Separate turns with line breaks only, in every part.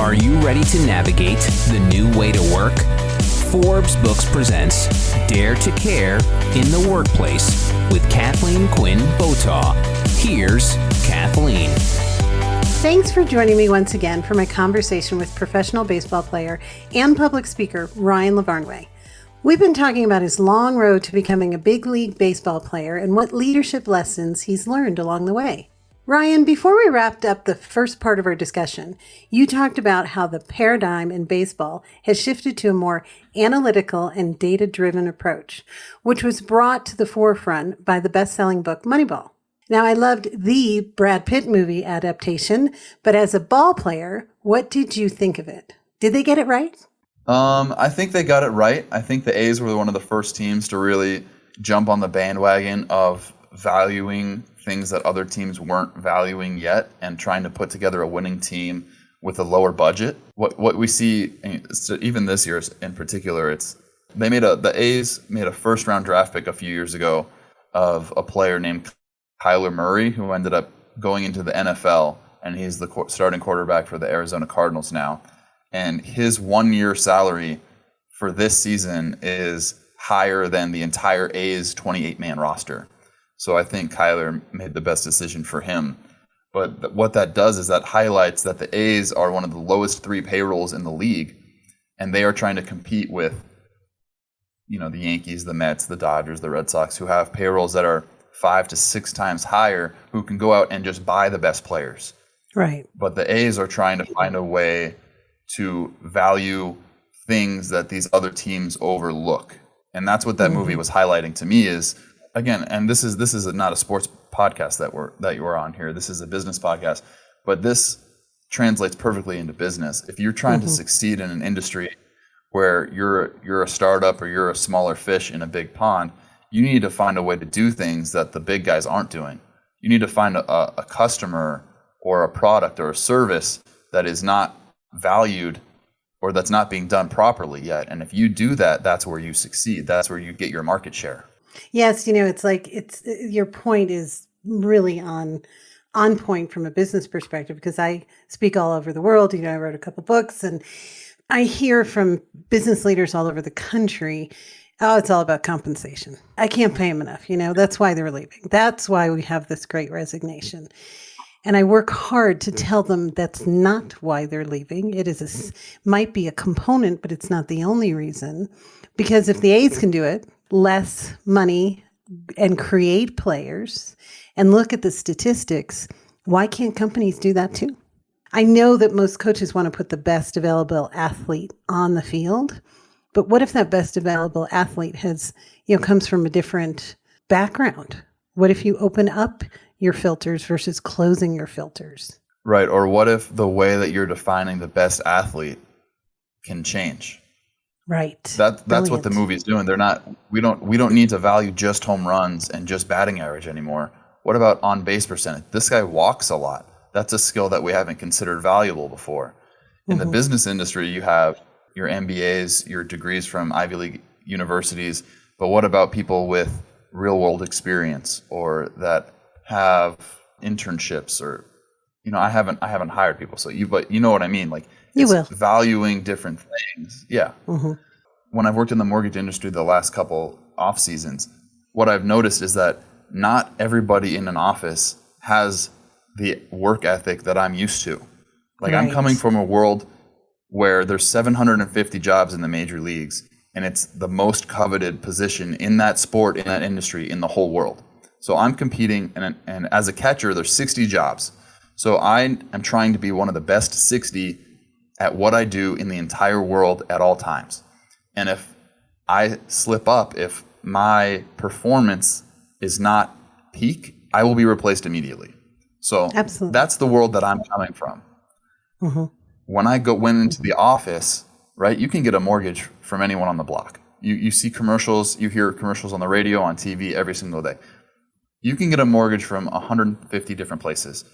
Are you ready to navigate the new way to work? Forbes Books presents Dare to Care in the Workplace with Kathleen Quinn Botaw. Here's Kathleen.
Thanks for joining me once again for my conversation with professional baseball player and public speaker Ryan Lavarnway. We've been talking about his long road to becoming a big league baseball player and what leadership lessons he's learned along the way. Ryan, before we wrapped up the first part of our discussion, you talked about how the paradigm in baseball has shifted to a more analytical and data-driven approach, which was brought to the forefront by the best-selling book Moneyball. Now, I loved the Brad Pitt movie adaptation, but as a ball player, what did you think of it? Did they get it right?
I think they got it right. I think the A's were one of the first teams to really jump on the bandwagon of valuing things that other teams weren't valuing yet and trying to put together a winning team with a lower budget. What we see, even this year in particular, the A's made a first round draft pick a few years ago of a player named Kyler Murray, who ended up going into the NFL, and he's the starting quarterback for the Arizona Cardinals now. And his 1 year salary for this season is higher than the entire A's 28-man roster. So I think Kyler made the best decision for him. But what that does is that highlights that the A's are one of the lowest three payrolls in the league, and they are trying to compete with, the Yankees, the Mets, the Dodgers, the Red Sox, who have payrolls that are 5 to 6 times higher, who can go out and just buy the best players.
Right.
But the A's are trying to find a way to value things that these other teams overlook. And that's what that movie was highlighting to me is, again, and this is not a sports podcast that you are on here. This is a business podcast, but this translates perfectly into business. If you're trying to succeed in an industry where you're a startup or you're a smaller fish in a big pond, you need to find a way to do things that the big guys aren't doing. You need to find a customer or a product or a service that is not valued or that's not being done properly yet. And if you do that, that's where you succeed. That's where you get your market share.
Yes, it's your point is really on point from a business perspective, because I speak all over the world. I wrote a couple books, and I hear from business leaders all over the country, oh, it's all about compensation. I can't pay them enough. That's why they're leaving. That's why we have this great resignation. And I work hard to tell them that's not why they're leaving. It might be a component, but it's not the only reason. Because if the A's can do it, less money, and create players, and look at the statistics, why can't companies do that too? I know that most coaches want to put the best available athlete on the field, but what if that best available athlete comes from a different background? What if you open up your filters versus closing your filters?
Right. Or what if the way that you're defining the best athlete can change?
Right.
That's what the movie's doing. We don't need to value just home runs and just batting average anymore. What about on base percentage? This guy walks a lot. That's a skill that we haven't considered valuable before. In the business industry, you have your MBAs, your degrees from Ivy League universities, but what about people with real world experience or that have internships or I haven't hired people, but you know what I mean, like
you will
valuing different things. Yeah. When I've worked in the mortgage industry the last couple off seasons, what I've noticed is that not everybody in an office has the work ethic that I'm used to. Like I'm coming from a world where there's 750 jobs in the major leagues, and it's the most coveted position in that sport, in that industry, in the whole world. So I'm competing, and as a catcher, there's 60 jobs. So I am trying to be one of the best 60 at what I do in the entire world at all times. And if I slip up, if my performance is not peak, I will be replaced immediately. So
Absolutely.
That's the world that I'm coming from. When I went into the office, right, you can get a mortgage from anyone on the block. You see commercials, you hear commercials on the radio, on TV every single day. You can get a mortgage from 150 different places.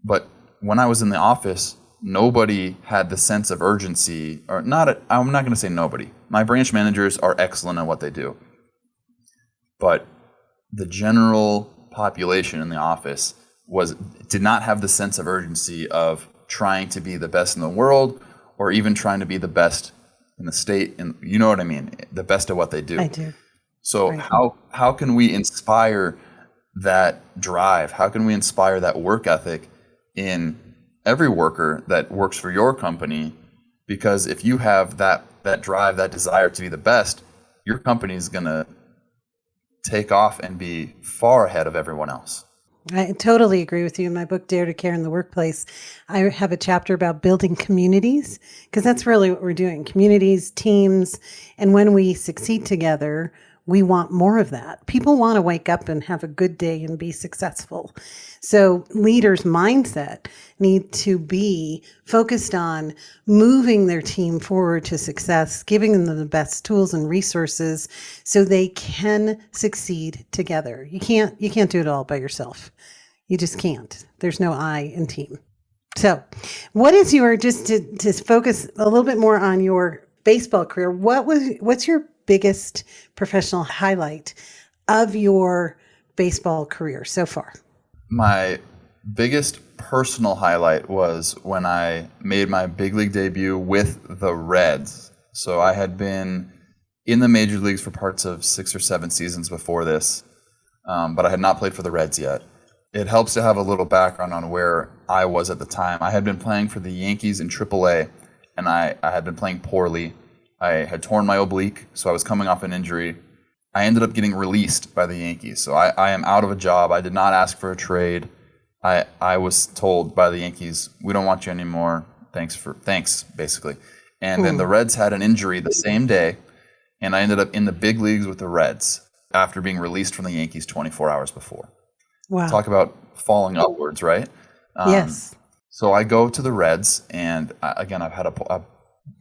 But when I was in the office, nobody had the sense of urgency, I'm not going to say nobody. My branch managers are excellent at what they do. But the general population in the office did not have the sense of urgency of trying to be the best in the world or even trying to be the best in the state. And you know what I mean? The best at what they do.
I do.
So
Right.
how can we inspire that drive? How can we inspire that work ethic in every worker that works for your company? Because if you have that drive, that desire to be the best, your company is going to take off and be far ahead of everyone else.
I totally agree with you. In my book, Dare to Care in the Workplace, I have a chapter about building communities, because that's really what we're doing. Communities, teams, and when we succeed together, we want more of that. People want to wake up and have a good day and be successful. So leaders' mindset need to be focused on moving their team forward to success, giving them the best tools and resources so they can succeed together. You can't do it all by yourself. You just can't. There's no I in team. So what is your, just to focus a little bit more on your baseball career, what's your biggest professional highlight of your baseball career so far?
My biggest personal highlight was when I made my big league debut with the Reds. So I had been in the major leagues for parts of 6 or 7 seasons before this, but I had not played for the Reds yet. It helps to have a little background on where I was at the time. I had been playing for the Yankees in AAA, and I had been playing poorly. I had torn my oblique, so I was coming off an injury. I ended up getting released by the Yankees, so I am out of a job. I did not ask for a trade. I was told by the Yankees, we don't want you anymore. Thanks, basically. And then the Reds had an injury the same day, and I ended up in the big leagues with the Reds after being released from the Yankees 24 hours before.
Wow.
Talk about falling upwards, right?
Yes.
So I go to the Reds, and again, I've had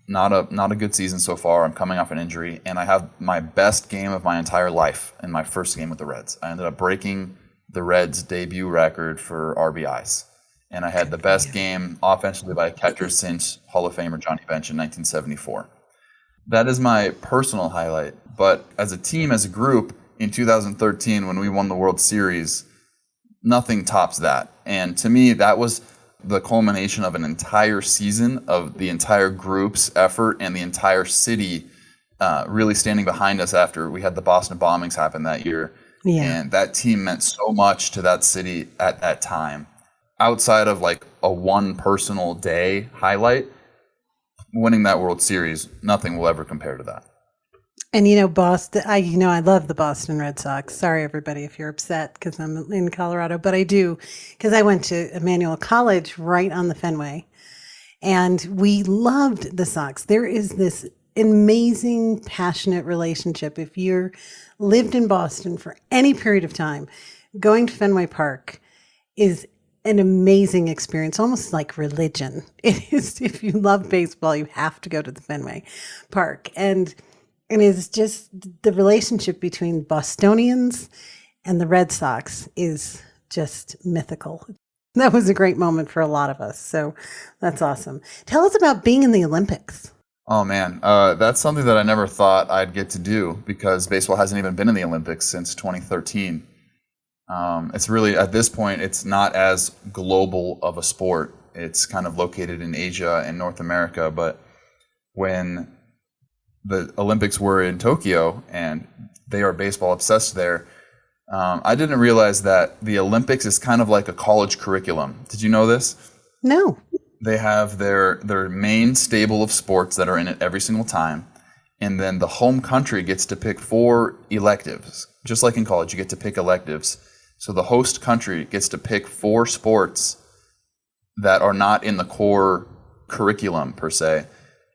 not a good season so far. I'm coming off an injury, and I have my best game of my entire life in my first game with the Reds. I ended up breaking the Reds' debut record for RBIs, and I had the best game offensively by a catcher since Hall of Famer Johnny Bench in 1974. That is my personal highlight. But as a team, as a group, in 2013, when we won the World Series, nothing tops that. And to me, that was the culmination of an entire season of the entire group's effort and the entire city really standing behind us after we had the Boston bombings happen that year.
Yeah.
And that team meant so much to that city at that time. Outside of like a one personal day highlight, winning that World Series, nothing will ever compare to that.
And Boston, I love the Boston Red Sox. Sorry, everybody, if you're upset because I'm in Colorado, but I do, because I went to Emmanuel College right on the Fenway, and we loved the Sox. There is this amazing, passionate relationship. If you're lived in Boston for any period of time, going to Fenway Park is an amazing experience, almost like religion. It is. If you love baseball, you have to go to the Fenway Park. And it's just the relationship between Bostonians and the Red Sox is just mythical. That was a great moment for a lot of us. So that's awesome. Tell us about being in the Olympics.
Oh, man. That's something that I never thought I'd get to do because baseball hasn't even been in the Olympics since 2013. It's really, at this point, it's not as global of a sport. It's kind of located in Asia and North America. But when the Olympics were in Tokyo and they are baseball obsessed there, I didn't realize that the Olympics is kind of like a college curriculum. Did you know this?
No.
They have their main stable of sports that are in it every single time. And then the home country gets to pick 4 electives. Just like in college, you get to pick electives. So the host country gets to pick 4 sports that are not in the core curriculum per se.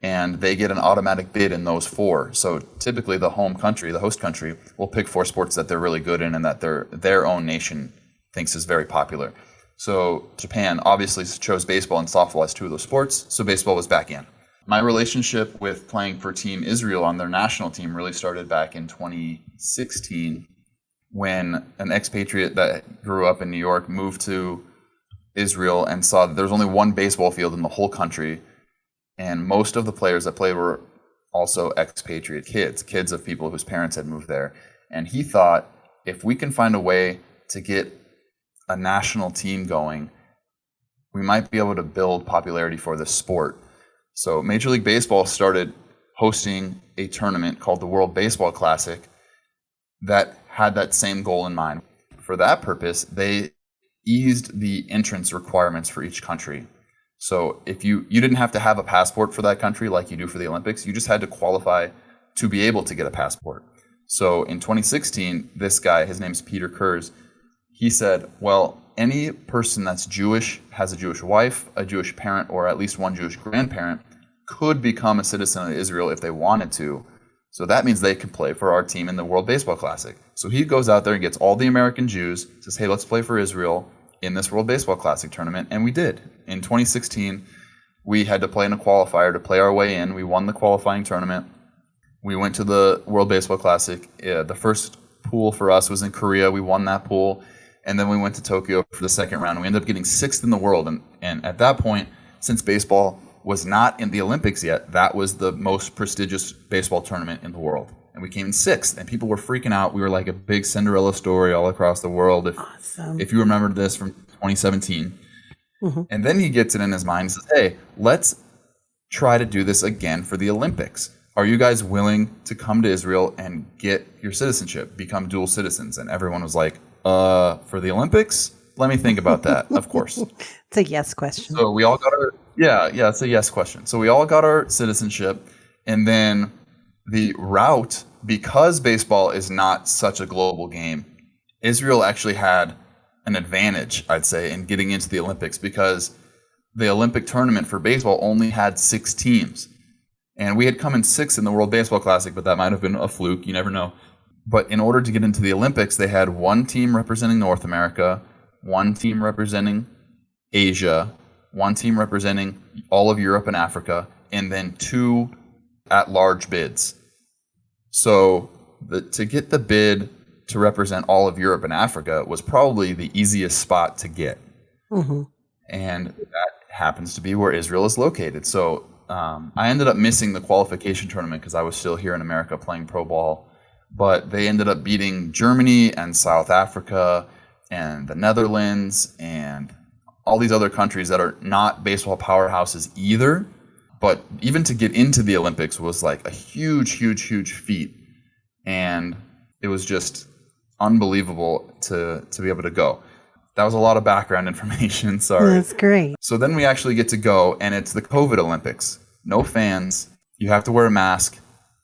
And they get an automatic bid in those 4. So typically the home country, the host country, will pick 4 sports that they're really good in and that their own nation thinks is very popular. So Japan obviously chose baseball and softball as 2 of those sports, so baseball was back in. My relationship with playing for Team Israel on their national team really started back in 2016 when an expatriate that grew up in New York moved to Israel and saw that there was only one baseball field in the whole country. And most of the players that played were also expatriate kids of people whose parents had moved there. And he thought, if we can find a way to get a national team going, we might be able to build popularity for this sport. So Major League Baseball started hosting a tournament called the World Baseball Classic that had that same goal in mind. For that purpose, they eased the entrance requirements for each country. So if you didn't have to have a passport for that country like you do for the Olympics, you just had to qualify to be able to get a passport. So in 2016, this guy, his name's Peter Kurz, he said, well, any person that's Jewish, has a Jewish wife, a Jewish parent, or at least one Jewish grandparent could become a citizen of Israel if they wanted to. So that means they can play for our team in the World Baseball Classic. So he goes out there and gets all the American Jews, says, hey, let's play for Israel in this World Baseball Classic tournament. And we did. In 2016, we had to play in a qualifier to play our way in. We won the qualifying tournament. We went to the World Baseball Classic. The first pool for us was in Korea. We won that pool. And then we went to Tokyo for the second round. We ended up getting 6th in the world. And at that point, since baseball was not in the Olympics yet, that was the most prestigious baseball tournament in the world. And we came in 6th, and people were freaking out. We were like a big Cinderella story all across the world, if you remember this from 2017. Mm-hmm. And then he gets it in his mind and says, hey, let's try to do this again for the Olympics. Are you guys willing to come to Israel and get your citizenship, become dual citizens? And everyone was like, for the Olympics? Let me think about that, of course.
It's a yes question.
So we all got our, it's a yes question. So we all got our citizenship, and then the route, because baseball is not such a global game, Israel actually had an advantage, I'd say, in getting into the Olympics, because the Olympic tournament for baseball only had 6 teams. And we had come in 6th in the World Baseball Classic, but that might have been a fluke. You never know. But in order to get into the Olympics, they had 1 team representing North America, 1 team representing Asia, 1 team representing all of Europe and Africa, and then 2 at-large bids. So to get the bid to represent all of Europe and Africa was probably the easiest spot to get. Mm-hmm. And that happens to be where Israel is located. So I ended up missing the qualification tournament because I was still here in America playing pro ball. But they ended up beating Germany and South Africa and the Netherlands and all these other countries that are not baseball powerhouses either. But even to get into the Olympics was like a huge, huge, huge feat. And it was just unbelievable to be able to go. That was a lot of background information. Sorry.
That's great.
So then we actually get to go, and it's the COVID Olympics. No fans. You have to wear a mask.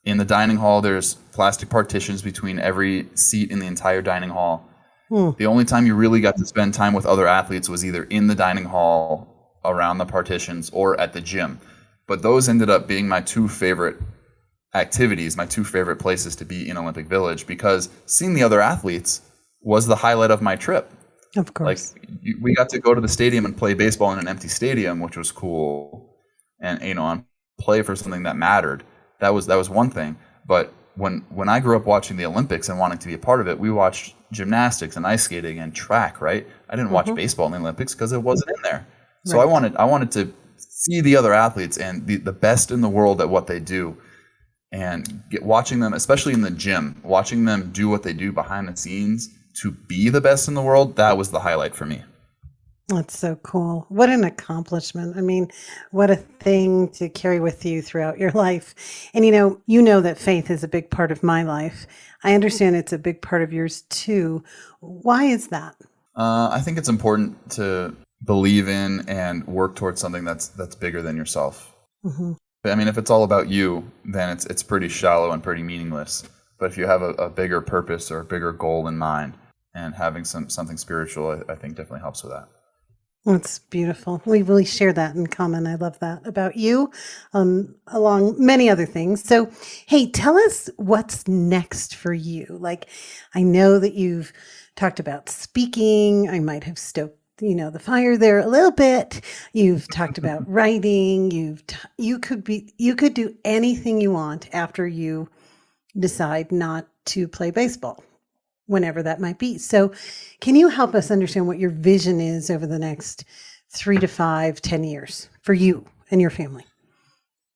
In the dining hall, there's plastic partitions between every seat in the entire dining hall. The only time you really got to spend time with other athletes was either in the dining hall, around the partitions, or at the gym. But those ended up being my 2 favorite activities, my 2 favorite places to be in Olympic Village, because seeing the other athletes was the highlight of my trip.
Of course.
Like, we got to go to the stadium and play baseball in an empty stadium, which was cool. And, and play for something that mattered. That was one thing. But when I grew up watching the Olympics and wanting to be a part of it, we watched gymnastics and ice skating and track, right? I didn't watch baseball in the Olympics because it wasn't in there. So right. I wanted to see the other athletes and the best in the world at what they do, and watching them, especially in the gym, watching them do what they do behind the scenes to be the best in the world. That was the highlight for me.
That's so cool. What an accomplishment. I mean, what a thing to carry with you throughout your life. And you know that faith is a big part of my life. I understand it's a big part of yours too. Why is that?
I think it's important to believe in and work towards something that's bigger than yourself. Mm-hmm. I mean, if it's all about you, then it's pretty shallow and pretty meaningless. But if you have a bigger purpose or a bigger goal in mind, and having something spiritual, I think definitely helps with that.
That's beautiful. We really share that in common. I love that about you, along many other things. So, hey, tell us what's next for you. Like, I know that you've talked about speaking. I might have stoked, the fire there a little bit. You've talked about writing. You could do anything you want after you decide not to play baseball, whenever that might be. So can you help us understand what your vision is over the next 3 to 5, 10 years for you and your family?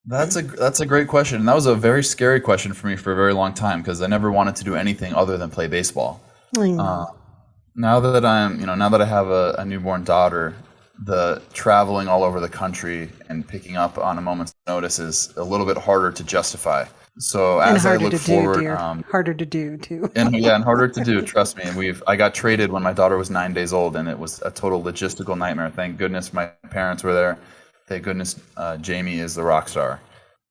That's a great question. And that was a very scary question for me for a very long time, because I never wanted to do anything other than play baseball.
I know.
Now that I have a newborn daughter, the traveling all over the country and picking up on a moment's notice is a little bit harder to justify. So as I look forward,
harder to do too.
and harder to do. Trust me. And I got traded when my daughter was 9 days old, and it was a total logistical nightmare. Thank goodness my parents were there. Thank goodness Jamie is the rock star.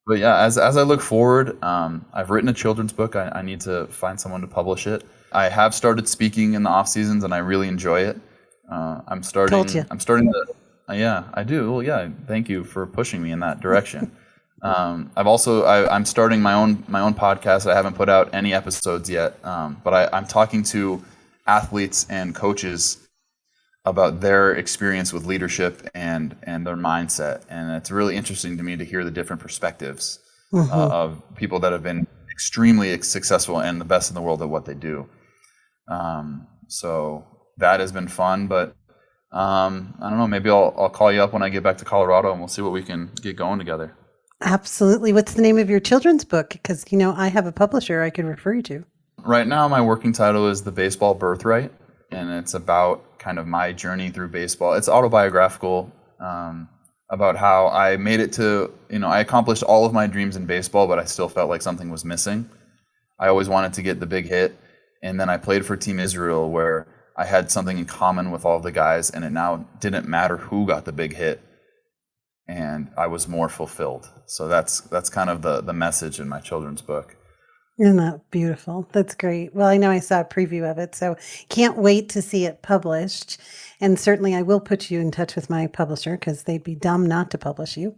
But yeah, as I look forward, I've written a children's book. I need to find someone to publish it. I have started speaking in the off seasons, and I really enjoy it. I'm starting to. Yeah, I do. Well, yeah. Thank you for pushing me in that direction. I'm starting my own podcast. I haven't put out any episodes yet, but I'm talking to athletes and coaches about their experience with leadership and their mindset, and it's really interesting to me to hear the different perspectives of people that have been extremely successful and the best in the world at what they do. So that has been fun, but I don't know. Maybe I'll call you up when I get back to Colorado, and we'll see what we can get going together.
Absolutely. What's the name of your children's book? Because, I have a publisher I could refer you to.
Right now, my working title is The Baseball Birthright, and it's about kind of my journey through baseball. It's autobiographical, about how I made it to, I accomplished all of my dreams in baseball, but I still felt like something was missing. I always wanted to get the big hit, and then I played for Team Israel, where I had something in common with all the guys, and it now didn't matter who got the big hit. And I was more fulfilled. So that's kind of the message in my children's book.
Isn't that beautiful? That's great. Well, I know I saw a preview of it, so can't wait to see it published. And certainly I will put you in touch with my publisher, because they'd be dumb not to publish you.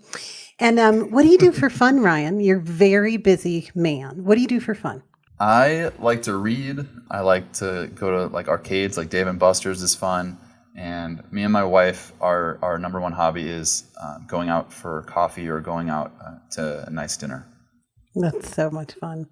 And what do you do for fun, Ryan? You're a very busy man. What do you do for fun?
I like to read. I like to go to like arcades, like Dave & Buster's is fun. And me and my wife, our number one hobby is going out for coffee or going out to a nice dinner.
That's so much fun.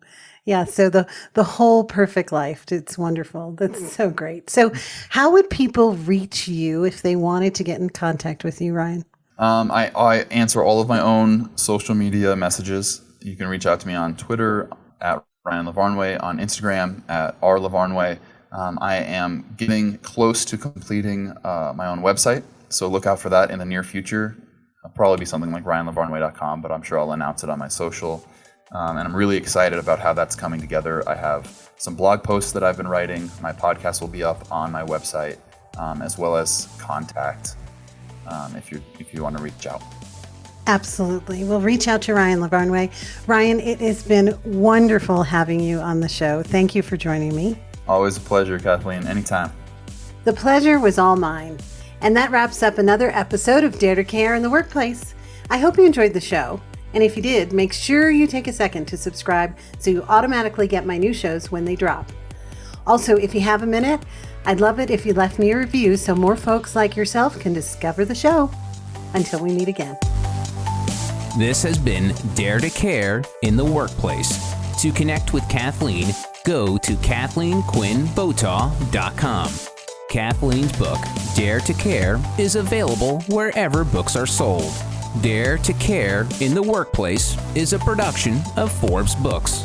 Yeah, so the whole perfect life. It's wonderful. That's so great. So how would people reach you if they wanted to get in contact with you, Ryan?
I answer all of my own social media messages. You can reach out to me on Twitter at Ryan Lavarnway, on Instagram at rlavarnway. I am getting close to completing my own website, so look out for that in the near future. It'll probably be something like ryanlavarnway.com, but I'm sure I'll announce it on my social. And I'm really excited about how that's coming together. I have some blog posts that I've been writing. My podcast will be up on my website, as well as contact if you want to reach out.
Absolutely. We'll reach out to Ryan Lavarnway. Ryan, it has been wonderful having you on the show. Thank you for joining me.
Always a pleasure, Kathleen. Anytime.
The pleasure was all mine. And that wraps up another episode of Dare to Care in the Workplace. I hope you enjoyed the show. And if you did, make sure you take a second to subscribe so you automatically get my new shows when they drop. Also, if you have a minute, I'd love it if you left me a review so more folks like yourself can discover the show. Until we meet again.
This has been Dare to Care in the Workplace. To connect with Kathleen, go to KathleenQuinnBotaw.com. Kathleen's book, Dare to Care, is available wherever books are sold. Dare to Care in the Workplace is a production of Forbes Books.